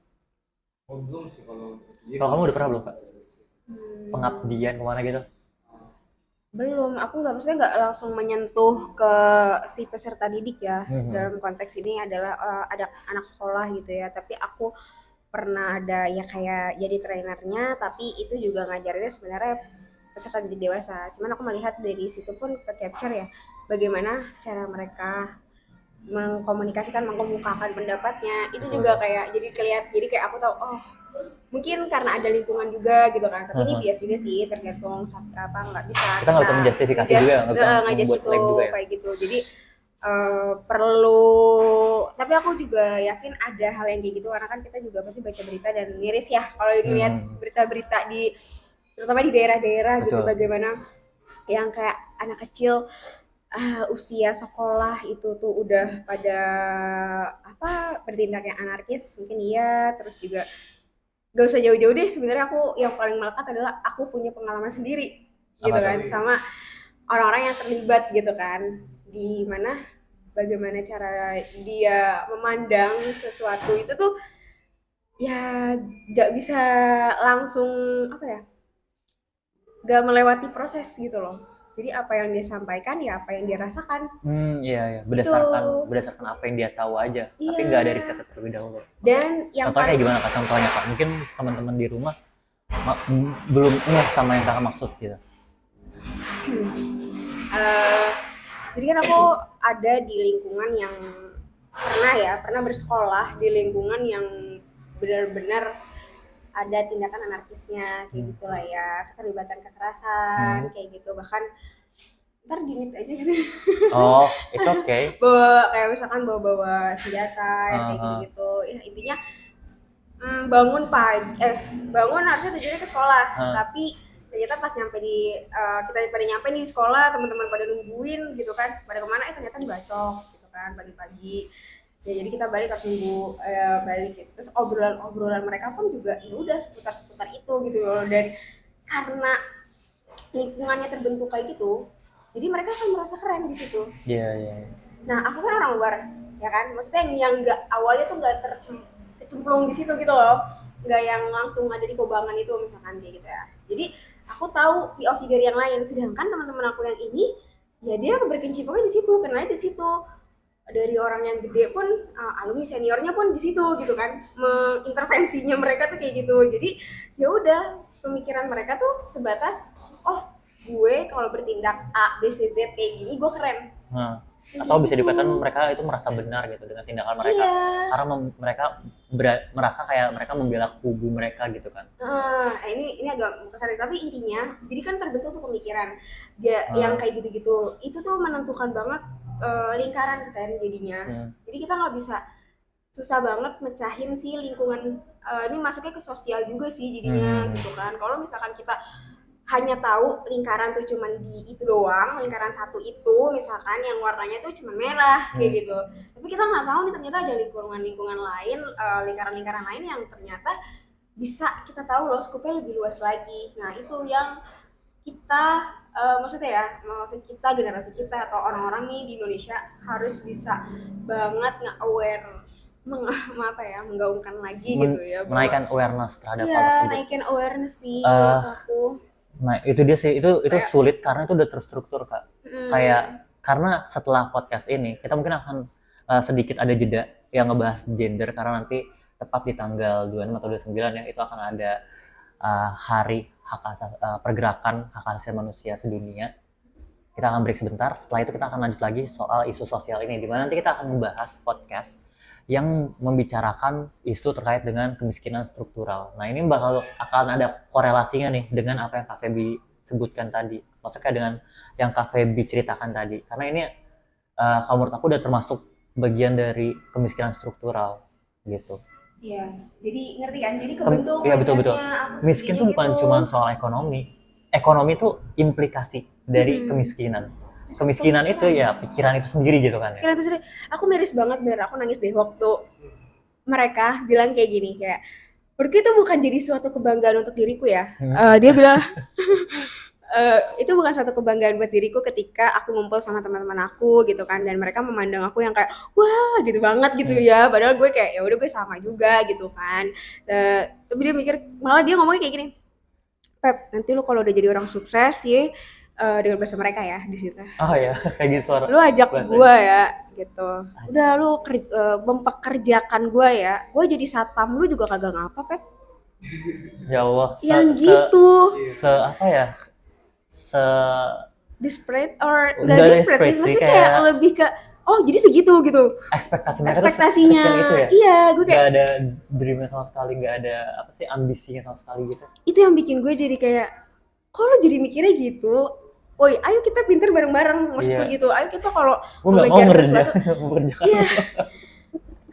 Belum sih kalau. Kalau kamu udah pernah belum Kak? Pengabdian kemana gitu? Belum, aku maksudnya nggak langsung menyentuh ke si peserta didik ya. Dalam konteks ini adalah ada anak sekolah gitu ya, tapi aku pernah ada ya kayak jadi trainernya, tapi itu juga ngajarinnya sebenarnya peserta didik dewasa. Cuman aku melihat dari situ pun ke capture ya, bagaimana cara mereka mengkomunikasikan, mengemukakan pendapatnya. Itu juga kayak jadi kayak aku tahu, oh mungkin karena ada lingkungan juga gitu kan. Tapi ini bias juga sih, tergantung apa, nggak bisa Kita nggak bisa menjustifikasi juga, nggak bisa ngajak membuat itu klaim juga ya. kayak gitu. Jadi perlu, tapi aku juga yakin ada hal yang kayak gitu, karena kan kita juga pasti baca berita dan miris ya kalau lihat berita-berita terutama di daerah-daerah gitu, bagaimana yang kayak anak kecil usia sekolah itu tuh udah pada bertindak yang anarkis mungkin. Iya, terus juga gak usah jauh-jauh deh, sebenarnya aku yang paling melekat adalah aku punya pengalaman sendiri gitu kan, sama orang-orang yang terlibat gitu kan, di mana bagaimana cara dia memandang sesuatu itu tuh ya gak bisa langsung gak melewati proses gitu loh. Jadi apa yang dia sampaikan ya apa yang dia rasakan. Iya, berdasarkan apa yang dia tahu aja, tapi nggak ada riset terlebih dahulu. Dan yang contohnya gimana Kak? Contohnya Kak, mungkin teman-teman di rumah belum sama yang Kakak maksud gitu. Jadi kan aku ada di lingkungan yang pernah bersekolah di lingkungan yang benar-benar ada tindakan anarkisnya kayak gitulah ya, keterlibatan kekerasan kayak gitu, bahkan ntar dinit aja gitu. Oh, it's okay. Kayak misalkan bawa senjata kayak gitu. Ya intinya bangun harusnya tujuannya ke sekolah, tapi ternyata pas nyampe di kita pada nyampe nih di sekolah, teman-teman pada nungguin gitu kan, pada kemana, ternyata dibacok gitu kan pagi-pagi. Ya jadi kita balik harus nunggu balik gitu. Terus obrolan mereka pun juga ya udah seputar itu gitu loh. Dan karena lingkungannya terbentuk kayak gitu, jadi mereka akan merasa keren di situ. Iya, iya. Nah aku kan orang luar ya kan, maksudnya yang nggak awalnya tuh nggak tercemplung di situ gitu loh, nggak yang langsung ada di Kobangan itu misalkan kayak gitu ya. Jadi aku tahu POV dari yang lain, sedangkan teman-teman aku yang ini ya dia berkecimpungnya di situ, kenalnya di situ. Dari orang yang gede pun alumni seniornya pun di situ gitu kan, mengintervensinya mereka tuh kayak gitu. Jadi ya udah, pemikiran mereka tuh sebatas oh gue kalau bertindak A B C Z kayak gini gue keren. Atau bisa dikatakan mereka itu merasa benar gitu dengan tindakan mereka, karena mereka merasa kayak mereka membela kubu mereka gitu kan. Ini agak kasar tapi intinya jadi kan terbentuk tuh pemikiran yang kayak gitu-gitu, itu tuh menentukan banget lingkaran kan jadinya. Jadi kita nggak bisa, susah banget mecahin sih lingkungan. Ini masuknya ke sosial juga sih jadinya gitu kan. Kalau misalkan kita hanya tahu lingkaran tuh cuman di itu doang, lingkaran satu itu misalkan yang warnanya tuh cuma merah kayak gitu, tapi kita nggak tahu nih ternyata ada lingkungan lain, lingkaran lain yang ternyata bisa kita tahu loh skupnya lebih luas lagi. Nah itu yang kita maksud kita generasi kita atau orang-orang nih di Indonesia harus bisa banget nge-aware, menggaungkan lagi gitu ya, menaikkan awareness terhadap hal ya, tersebut. naikin awareness sih aku. Nah itu dia sih, itu sulit karena itu udah terstruktur Kak. Kayak karena setelah podcast ini kita mungkin akan sedikit ada jeda yang ngebahas gender, karena nanti tepat di tanggal 26 atau 29 ya itu akan ada hari pergerakan hak asasi manusia sedunia. Kita akan break sebentar, setelah itu kita akan lanjut lagi soal isu sosial ini, dimana nanti kita akan membahas podcast yang membicarakan isu terkait dengan kemiskinan struktural. Nah ini akan ada korelasinya nih dengan apa yang Kak Feby sebutkan tadi, maksudnya dengan yang Kak Feby ceritakan tadi, karena ini kalau menurut aku udah termasuk bagian dari kemiskinan struktural gitu. Iya, jadi ngerti kan? Jadi kebentuk. Iya betul. Miskin tuh bukan cuma soal ekonomi. Ekonomi tuh implikasi dari kemiskinan. Kemiskinan itu ya pikiran itu sendiri gitu kan ya. Pikiran itu sendiri. Aku miris banget bener, aku nangis deh waktu mereka bilang kayak gini, kayak menurutku itu bukan jadi suatu kebanggaan untuk diriku ya. Dia bilang itu bukan suatu kebanggaan buat diriku ketika aku ngumpul sama teman-teman aku gitu kan, dan mereka memandang aku yang kayak wah gitu banget gitu ya, padahal gue kayak ya udah gue sama juga gitu kan. Tapi dia mikir, malah dia ngomongnya kayak gini, Pep nanti lu kalau udah jadi orang sukses ya, dengan bahasa mereka ya di situ. Oh ya, kayak gitu suara. Lu ajak gue ya gitu. Udah lu mempekerjakan gue ya. Gue jadi satpam lu juga kagak ngapa, Pep. Ya Allah. Yang gitu. Apa ya? Desperate or enggak desperate sih, maksudnya kayak lebih ke oh jadi segitu gitu. Ekspektasinya itu ya? Iya, gue kayak gak ada dreamnya sama sekali, gak ada apa sih ambisinya sama sekali gitu. Itu yang bikin gue jadi kayak kok lo jadi mikirnya gitu. Woi, ayo kita pinter bareng-bareng, maksud gue gitu. Ayo kita kalau mengejar sesuatu. Iya.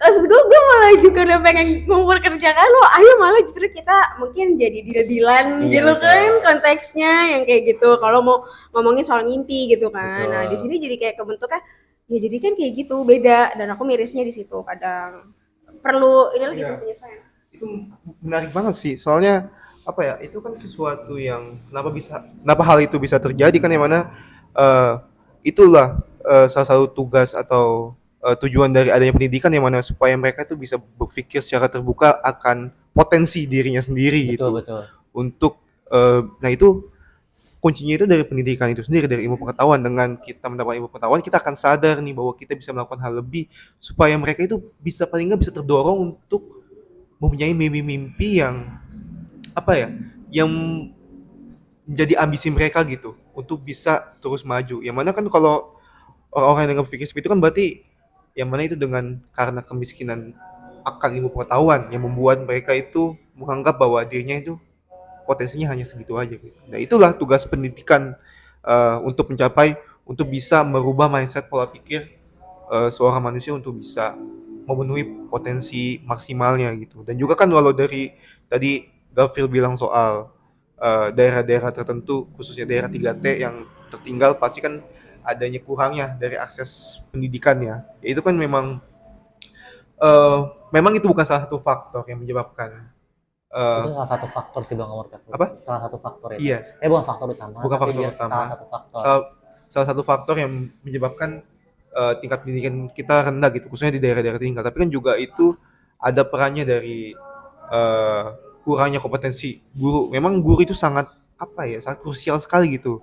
Maksud gue malah juga udah pengen memperkerjakan lo. Ayo malah justru kita mungkin jadi deal-dealan gitu kan konteksnya yang kayak gitu. Kalau mau ngomongin soal mimpi gitu kan. Nah di sini jadi kayak kebentuknya ya jadi kan kayak gitu beda, dan aku mirisnya di situ kadang perlu ini lagi penyesuaian. Itu menarik banget sih, soalnya apa ya, itu kan sesuatu yang kenapa hal itu bisa terjadi kan, yang mana itulah salah satu tugas atau tujuan dari adanya pendidikan, yang mana supaya mereka itu bisa berpikir secara terbuka akan potensi dirinya sendiri. Betul. Untuk nah itu kuncinya itu dari pendidikan itu sendiri, dari ilmu pengetahuan. Dengan kita mendapat ilmu pengetahuan, kita akan sadar nih bahwa kita bisa melakukan hal lebih, supaya mereka itu bisa paling nggak bisa terdorong untuk mempunyai mimpi-mimpi yang apa ya, yang menjadi ambisi mereka gitu, untuk bisa terus maju. Yang mana kan kalau orang-orang yang berpikir seperti itu kan berarti yang mana itu karena kemiskinan akan ilmu pengetahuan yang membuat mereka itu menganggap bahwa dirinya itu potensinya hanya segitu aja gitu. Nah itulah tugas pendidikan untuk bisa merubah mindset pola pikir seorang manusia untuk bisa memenuhi potensi maksimalnya gitu. Dan juga kan walau dari tadi Gafil bilang soal daerah-daerah tertentu khususnya daerah 3T yang tertinggal pasti kan adanya kurangnya dari akses pendidikannya. Ya, itu kan memang eh, memang itu bukan salah satu faktor yang menyebabkan Itu eh, salah satu faktor sih Bang menurut aku. apa? Salah satu faktor itu. Iya, Bukan faktor utama, bukan tapi faktor dia utama. salah satu faktor. Salah satu faktor yang menyebabkan tingkat pendidikan kita rendah gitu, khususnya di daerah-daerah tinggal. Tapi kan juga itu ada perannya dari eh, kurangnya kompetensi guru. Memang guru itu sangat apa ya, sangat krusial sekali gitu.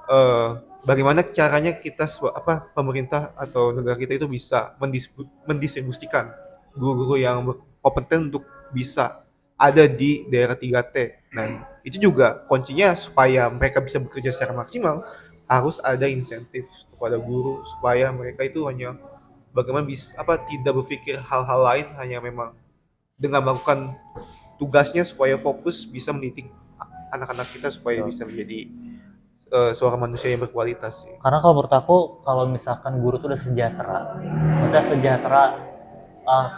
eh, Bagaimana caranya kita pemerintah atau negara kita itu bisa mendistribusikan guru-guru yang berkompeten untuk bisa ada di daerah 3T. Nah, itu juga kuncinya supaya mereka bisa bekerja secara maksimal harus ada insentif kepada guru supaya mereka itu hanya bagaimana bisa tidak berpikir hal-hal lain, hanya memang dengan melakukan tugasnya supaya fokus bisa mendidik anak-anak kita supaya bisa menjadi seorang manusia yang berkualitas sih. Karena kalau menurut aku, kalau misalkan guru tuh udah sejahtera, maksudnya sejahtera,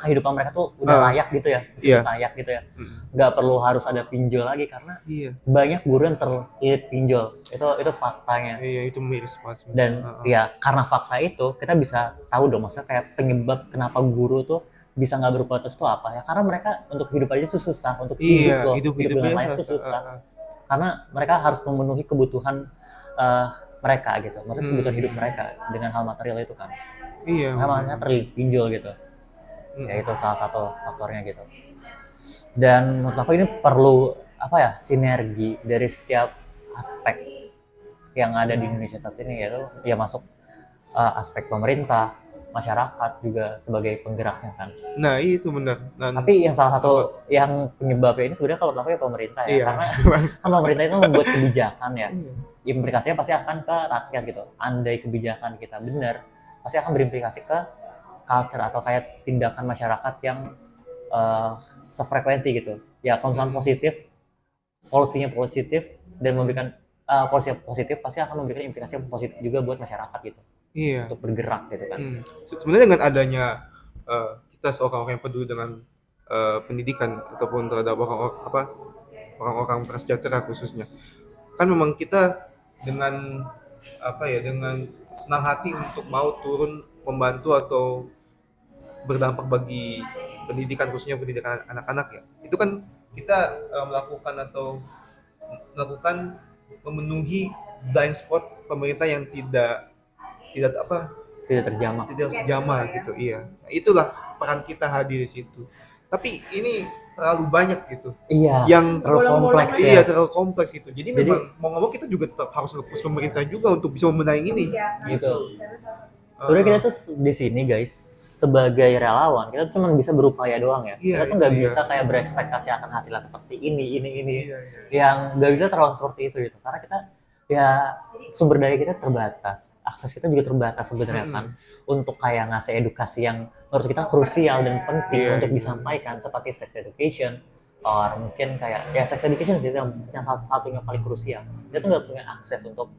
kehidupan mereka tuh udah layak gitu ya, Iya. layak gitu ya. Nggak perlu harus ada pinjol lagi karena Iya. banyak guru yang terlilit pinjol. Itu faktanya. Iya, itu miris banget. Dan ya karena fakta itu kita bisa tahu dong, maksudnya kayak penyebab kenapa guru tuh bisa nggak berkualitas itu apa ya? Karena mereka untuk hidup aja tuh susah, untuk hidup dengan layak tuh susah. Karena mereka harus memenuhi kebutuhan mereka gitu, maksudnya kebutuhan hidup mereka dengan hal material itu kan. Iya. Makanya terlilit pinjol gitu. Ya itu salah satu faktornya gitu. Dan menurut aku ini perlu sinergi dari setiap aspek yang ada di Indonesia saat ini, yaitu ya masuk aspek pemerintah, masyarakat juga sebagai penggeraknya kan. Nah, itu benar. Tapi yang salah satu yang penyebabnya ini sebenarnya kalau menurut aku ya pemerintah ya, karena kan pemerintah itu membuat kebijakan ya, implikasinya pasti akan ke rakyat gitu. Andai kebijakan kita benar, pasti akan berimplikasi ke culture atau kayak tindakan masyarakat yang sefrekuensi gitu. Ya kalau misalnya polisinya positif dan memberikan polisi positif, pasti akan memberikan implikasi yang positif juga buat masyarakat gitu. Iya. Untuk bergerak gitu kan. Sebenarnya dengan adanya kita seorang-orang yang peduli dengan pendidikan ataupun terhadap orang-orang prasejahtera khususnya, kan memang kita dengan dengan senang hati untuk mau turun membantu atau berdampak bagi pendidikan, khususnya pendidikan anak-anak ya. Itu kan kita melakukan memenuhi blind spot pemerintah yang tidak terjamah gitu. Iya. Itulah peran kita hadir di situ. Tapi ini terlalu banyak gitu. Iya. Yang terlalu kompleks ya. Iya, terlalu kompleks itu. Jadi memang mau ngomong kita juga tetap harus nge-push pemerintah juga untuk bisa membenahi ini. Gitu. Sebenarnya kita tuh di sini guys sebagai relawan, kita tuh cuma bisa berupaya doang ya. Iya, kita tuh nggak bisa kayak berekspektasi akan hasilnya seperti ini. Iya. Yang nggak bisa terlalu seperti itu gitu. Karena kita ya sumber daya kita terbatas, akses kita juga terbatas sebenarnya kan, untuk kayak ngasih edukasi yang menurut kita krusial dan penting untuk disampaikan seperti sex education, or mungkin kayak ya sex education sih yang salah satu yang paling krusial. Kita tuh nggak punya akses untuk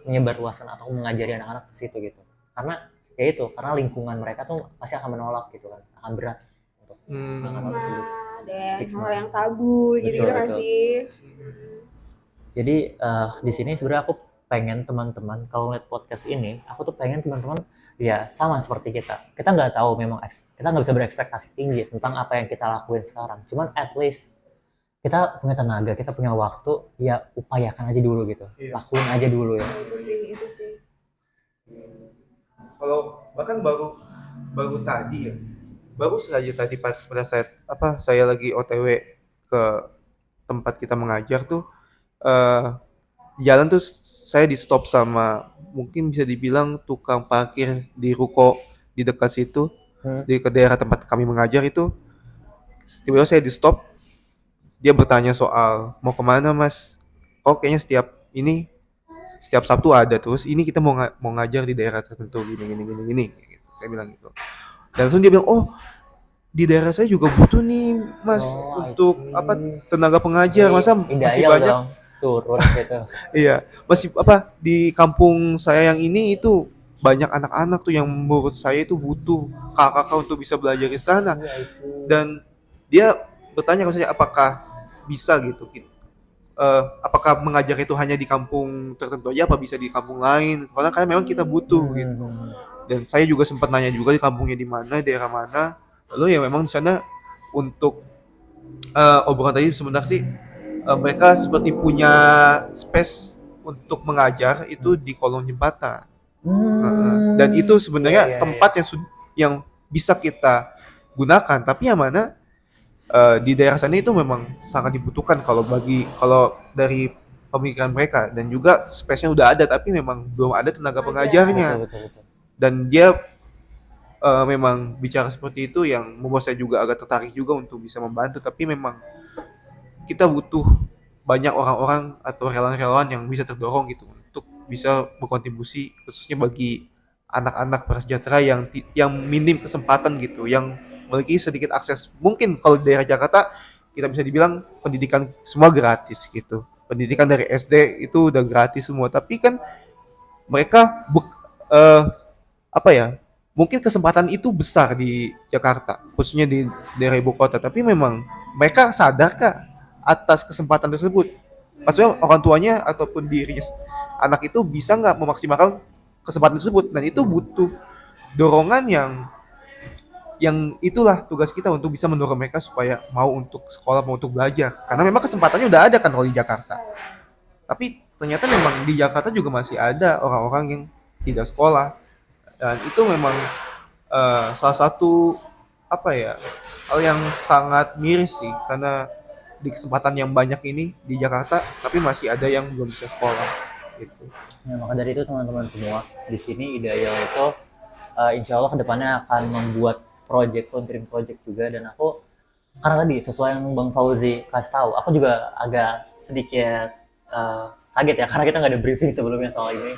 menyebarluaskan atau mengajari anak-anak ke situ gitu, karena ya itu karena lingkungan mereka tuh pasti akan menolak gitu kan, akan berat untuk hal tersebut. Dan hal yang tabu gitu masih. Jadi di sini sebenarnya aku pengen teman-teman kalau ngeliat podcast ini, aku tuh pengen teman-teman ya sama seperti kita nggak tahu, memang kita nggak bisa berekspektasi tinggi tentang apa yang kita lakuin sekarang, cuman at least kita punya tenaga, kita punya waktu, ya upayakan aja dulu gitu, lakuin aja dulu ya. Itu sih. Kalau bahkan baru saja tadi pas pada saat saya lagi OTW ke tempat kita mengajar tuh, jalan tuh saya di stop sama mungkin bisa dibilang tukang parkir di ruko di dekat situ, di ke daerah tempat kami mengajar itu. Tiba-tiba saya di stop, dia bertanya soal mau kemana mas, kayaknya setiap Sabtu ada, terus ini kita mau ngajar di daerah tertentu gini gitu. Saya bilang gitu, dan langsung dia bilang, oh di daerah saya juga butuh nih mas, untuk tenaga pengajar, masa masih banyak dong, turun gitu. Iya, masih di kampung saya yang ini itu banyak anak-anak tuh yang menurut saya itu butuh kakak untuk bisa belajar di sana. Dan dia bertanya ke saya apakah bisa gitu apakah mengajar itu hanya di kampung tertentu aja, apa bisa di kampung lain? Karena memang kita butuh gitu. Dan saya juga sempat nanya juga di kampungnya di mana, daerah mana. Lalu ya memang di sana untuk obrolan tadi sebenarnya sih mereka seperti punya space untuk mengajar itu di kolong jembatan. Dan itu sebenarnya Iya, iya, tempat yang bisa kita gunakan, tapi yang mana di daerah sana itu memang sangat dibutuhkan kalau dari pemikiran mereka, dan juga space-nya udah ada tapi memang belum ada tenaga iya. pengajarnya. Betul. Dan dia memang bicara seperti itu yang membuat saya juga agak tertarik juga untuk bisa membantu, tapi memang kita butuh banyak orang-orang atau relawan-relawan yang bisa terdorong gitu untuk bisa berkontribusi khususnya bagi anak-anak prasejahtera yang minim kesempatan gitu, yang memiliki sedikit akses. Mungkin kalau di daerah Jakarta kita bisa dibilang pendidikan semua gratis gitu. Pendidikan dari SD itu udah gratis semua, tapi kan mereka apa ya? Mungkin kesempatan itu besar di Jakarta, khususnya di daerah ibu kota, tapi memang mereka sadarkah atas kesempatan tersebut? Maksudnya orang tuanya ataupun dirinya anak itu bisa nggak memaksimalkan kesempatan tersebut, dan itu butuh dorongan yang itulah tugas kita untuk bisa mendorong mereka supaya mau untuk sekolah, mau untuk belajar, karena memang kesempatannya udah ada kan kalau di Jakarta. Tapi ternyata memang di Jakarta juga masih ada orang-orang yang tidak sekolah, dan itu memang salah satu apa ya, hal yang sangat miris sih, karena di kesempatan yang banyak ini di Jakarta tapi masih ada yang belum bisa sekolah gitu. Nah, maka dari itu teman-teman semua di sini Ideal itu insya Allah kedepannya akan membuat volunteering project juga, dan aku karena tadi sesuai yang Bang Fauzi kasih tahu, aku juga agak sedikit kaget ya karena kita nggak ada briefing sebelumnya soal ini,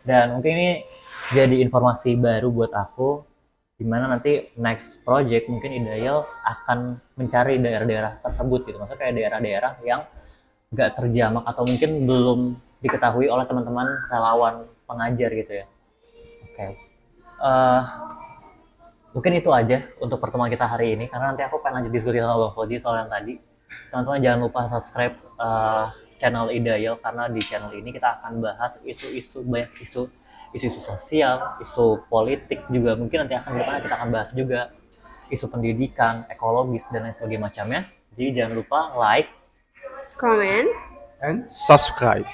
dan mungkin ini jadi informasi baru buat aku, dimana nanti next project mungkin Ideal akan mencari daerah-daerah tersebut gitu, maksudnya kayak daerah-daerah yang nggak terjamak atau mungkin belum diketahui oleh teman-teman relawan pengajar gitu ya. Oke. Mungkin itu aja untuk pertemuan kita hari ini, karena nanti aku pengen lanjut diskusi sama Bang Fauzi soal yang tadi. Teman-teman jangan lupa subscribe channel Ideal, karena di channel ini kita akan bahas banyak isu sosial, isu politik juga, mungkin nanti akan depannya kita akan bahas juga isu pendidikan, ekologis, dan lain sebagainya macamnya. Jadi jangan lupa like, Comment. And subscribe.